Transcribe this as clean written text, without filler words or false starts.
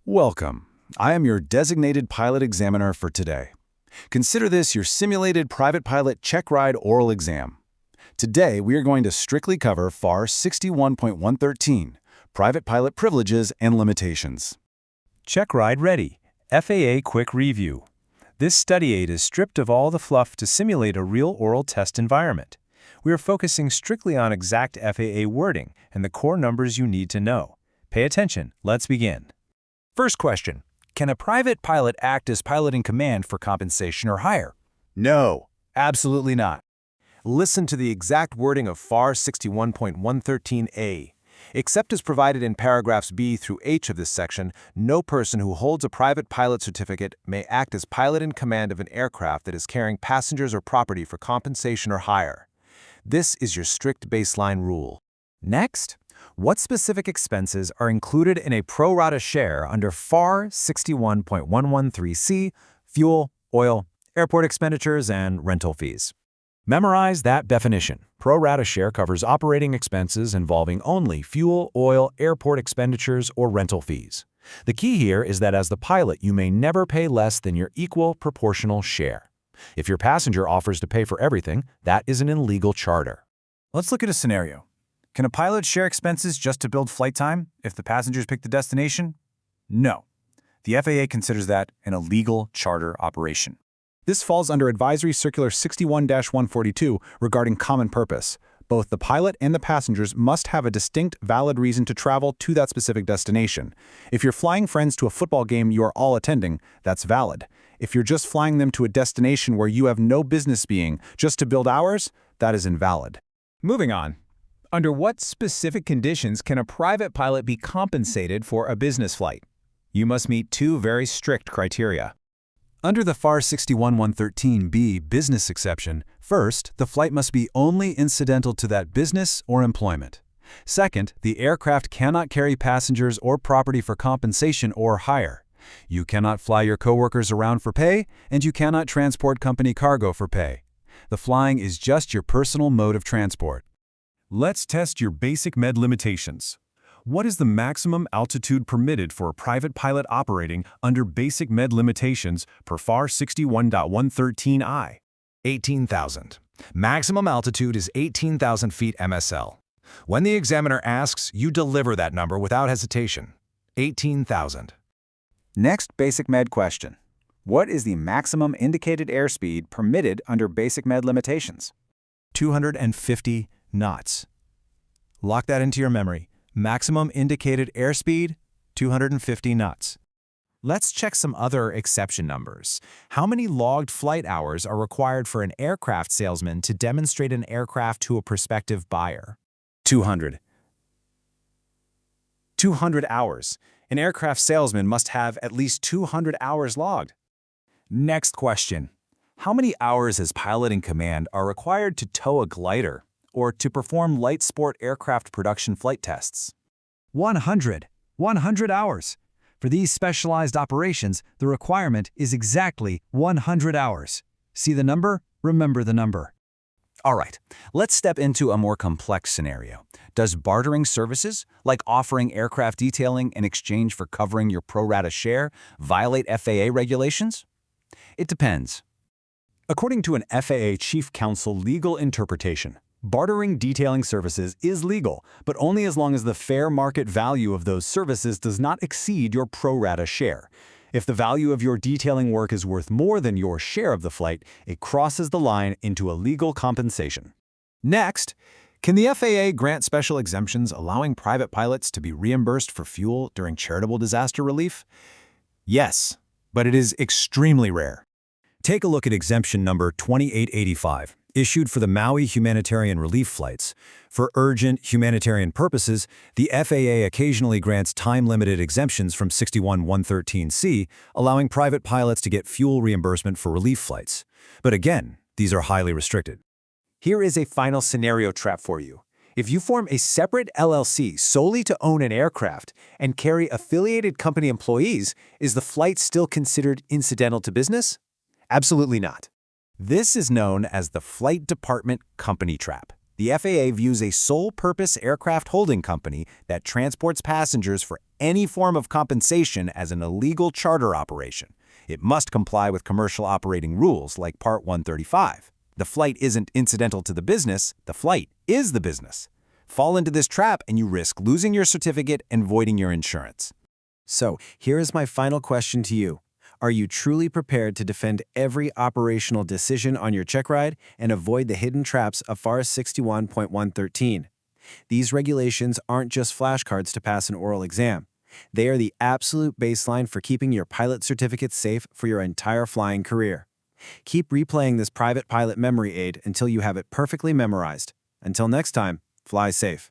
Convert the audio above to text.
Welcome. I am your designated pilot examiner for today. Consider this your simulated private pilot check ride oral exam. Today, we are going to strictly cover FAR 61.113, Private Pilot Privileges and Limitations. Check ride ready. FAA quick review. This study aid is stripped of all the fluff to simulate a real oral test environment. We are focusing strictly on exact FAA wording and the core numbers you need to know. Pay attention. Let's begin. First question, can a private pilot act as pilot in command for compensation or hire? No, absolutely not. Listen to the exact wording of FAR 61.113A. Except as provided in paragraphs B through H of this section, no person who holds a private pilot certificate may act as pilot in command of an aircraft that is carrying passengers or property for compensation or hire. This is your strict baseline rule. Next, what specific expenses are included in a pro rata share under FAR 61.113C, fuel, oil, airport expenditures, and rental fees? Memorize that definition. Pro rata share covers operating expenses involving only fuel, oil, airport expenditures, or rental fees. The key here is that as the pilot, you may never pay less than your equal proportional share. If your passenger offers to pay for everything, that is an illegal charter. Let's look at a scenario. Can a pilot share expenses just to build flight time if the passengers pick the destination? No. The FAA considers that an illegal charter operation. This falls under Advisory Circular 61-142 regarding common purpose. Both the pilot and the passengers must have a distinct, valid reason to travel to that specific destination. If you're flying friends to a football game you are all attending, that's valid. If you're just flying them to a destination where you have no business being just to build hours, that is invalid. Moving on. Under what specific conditions can a private pilot be compensated for a business flight? You must meet two very strict criteria. Under the FAR 61.113B business exception, first, the flight must be only incidental to that business or employment. Second, the aircraft cannot carry passengers or property for compensation or hire. You cannot fly your coworkers around for pay, and you cannot transport company cargo for pay. The flying is just your personal mode of transport. Let's test your basic med limitations. What is the maximum altitude permitted for a private pilot operating under basic med limitations per FAR 61.113I? 18,000. Maximum altitude is 18,000 feet MSL. When the examiner asks, you deliver that number without hesitation. 18,000. Next basic med question. What is the maximum indicated airspeed permitted under basic med limitations? 250 knots. Lock that into your memory. Maximum indicated airspeed, 250 knots. Let's check some other exception numbers. How many logged flight hours are required for an aircraft salesman to demonstrate an aircraft to a prospective buyer? 200. 200 hours. An aircraft salesman must have at least 200 hours logged. Next question. How many hours as pilot in command are required to tow a glider or to perform light sport aircraft production flight tests? 100 hours. For these specialized operations, the requirement is exactly 100 hours. See the number? Remember the number. All right, let's step into a more complex scenario. Does bartering services, like offering aircraft detailing in exchange for covering your pro rata share, violate FAA regulations? It depends. According to an FAA Chief Counsel legal interpretation, bartering detailing services is legal, but only as long as the fair market value of those services does not exceed your pro rata share. If the value of your detailing work is worth more than your share of the flight, it crosses the line into a legal compensation. Next, can the FAA grant special exemptions allowing private pilots to be reimbursed for fuel during charitable disaster relief? Yes, but it is extremely rare. Take a look at exemption number 2885, issued for the Maui humanitarian relief flights. For urgent humanitarian purposes, the FAA occasionally grants time-limited exemptions from 61.113C, allowing private pilots to get fuel reimbursement for relief flights. But again, these are highly restricted. Here is a final scenario trap for you. If you form a separate LLC solely to own an aircraft and carry affiliated company employees, is the flight still considered incidental to business? Absolutely not. This is known as the Flight Department Company Trap. The FAA views a sole-purpose aircraft holding company that transports passengers for any form of compensation as an illegal charter operation. It must comply with commercial operating rules like Part 135. The flight isn't incidental to the business, the flight is the business. Fall into this trap and you risk losing your certificate and voiding your insurance. So, here is my final question to you. Are you truly prepared to defend every operational decision on your check ride and avoid the hidden traps of FAR 61.113? These regulations aren't just flashcards to pass an oral exam. They are the absolute baseline for keeping your pilot certificate safe for your entire flying career. Keep replaying this private pilot memory aid until you have it perfectly memorized. Until next time, fly safe.